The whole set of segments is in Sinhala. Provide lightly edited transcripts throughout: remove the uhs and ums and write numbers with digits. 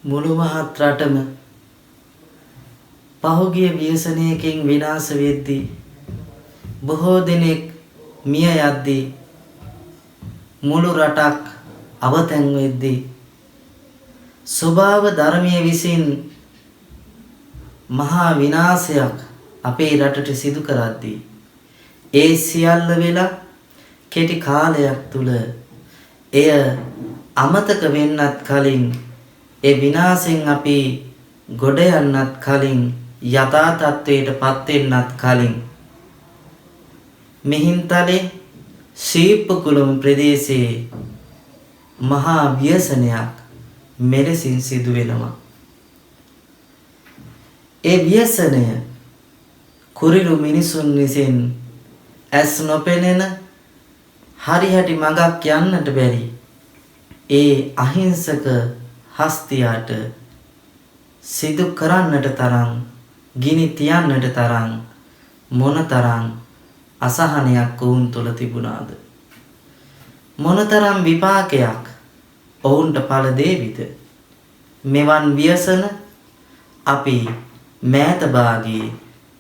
මුළු මහත් රටම පහුගිය ව්‍යසනයකින් විනාශ වෙද්දී බොහෝ දෙනෙක් මිය යද්දී මුළු රටක් අවතැන් වෙද්දී ස්වභාව ධර්මයේ විසින් මහා විනාශයක් අපේ රටට සිදු කරද්දී ඒ සියල්ල වෙලා කෙටි කාලයක් තුල එය අමතක වෙන්නත් කලින් ඒ විනාශෙන් අපි ගොඩ යන්නත් කලින් යථා තත්වයටපත් වෙන්නත් කලින් මිහින්තලේ ශීප්පකුළුම් ප්‍රදේශයේ මහා ව්‍යසනයක් මෙලෙසින් සිදු වෙනවා. ඒ ව්‍යසනය කුරිරු මිනිසුන් විසින් ඇස් නොපෙනෙන හරිහැටි මඟක් යන්නට බැරි ඒ අහිංසක හස්තියාට සිදු කරන්නට තරම් ගිනි තියන්නට තරම් මොනතරම් අසහනයක් ඔවුන් තුළ තිබුණාද? මොනතරම් විපාකයක් ඔවුන්ට පළ දේවිද? මෙවන් ව්‍යසන අපි මෑත භාගයේ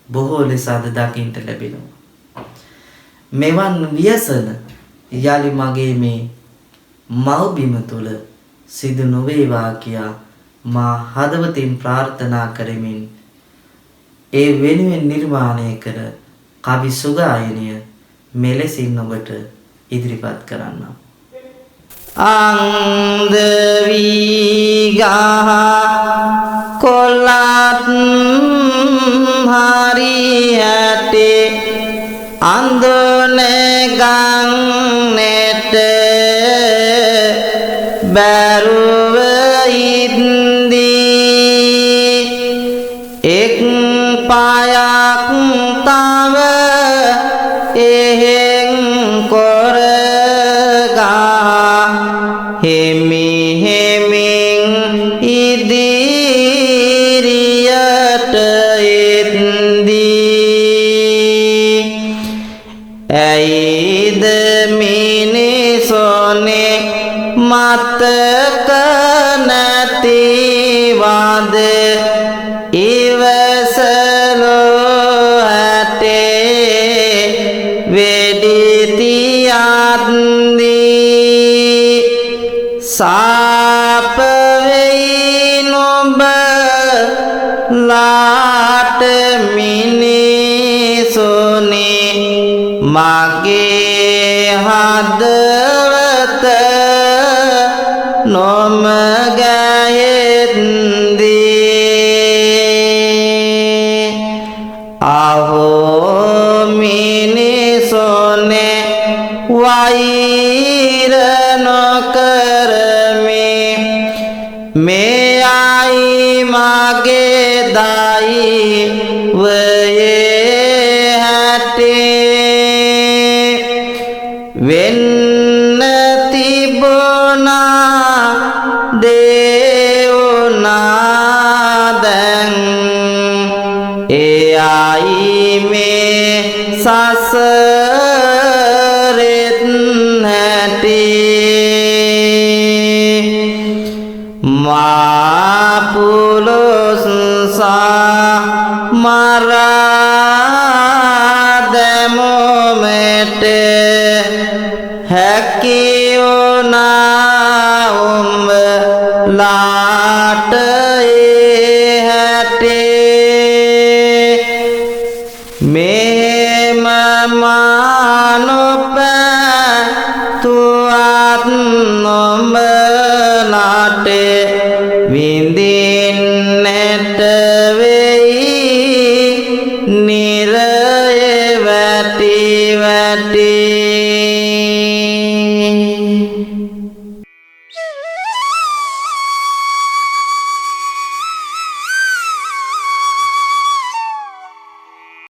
බොහෝ ලෙස අද දකින්නට ලැබෙනවා. මෙවන් ව්‍යසන යලි මගේ මේ මව්බිම තුළ සිදු නොවේවා කියා මා හදවතින් ප්‍රාර්ථනා කරමින් ඒ වෙනුවෙන් නිර්මාණය කර කවි සුගායනය මෙලෙසින් ඔබට ඉදිරිපත් කරන්නම්. අන්ද වී ගහ කොළත් හරියට අඳුනේ ගන්නට බැරුව ඉද්දී එක් පායක් තව එහෙන් කොරගා හිමි හිමින් ඉදිරියට එද්දී ඇයිද මිනිසොනේ මතක නැතිවද ඉවසලෝ ඇටේ වෙඩි තියද්දී සාප වෙයි නුඹලාට මිනිසුනේ මගේ හදවත නොමගයෙද්දී අහෝ මිනිසොනේ වෛර නොකරමි මෙයයි මගේ දෛවයේ හැටේ වෙන්න තිබුණා දේවුණා දැන් එයයි මේ සසරෙත් නැටේ මා පුලොස්සා මරා දැමුමට හැකියුණා උඹලාට ඒ හැටේ මෙහෙම මානොපැතුවත් නොඹලාට විඳින්නට වෙයි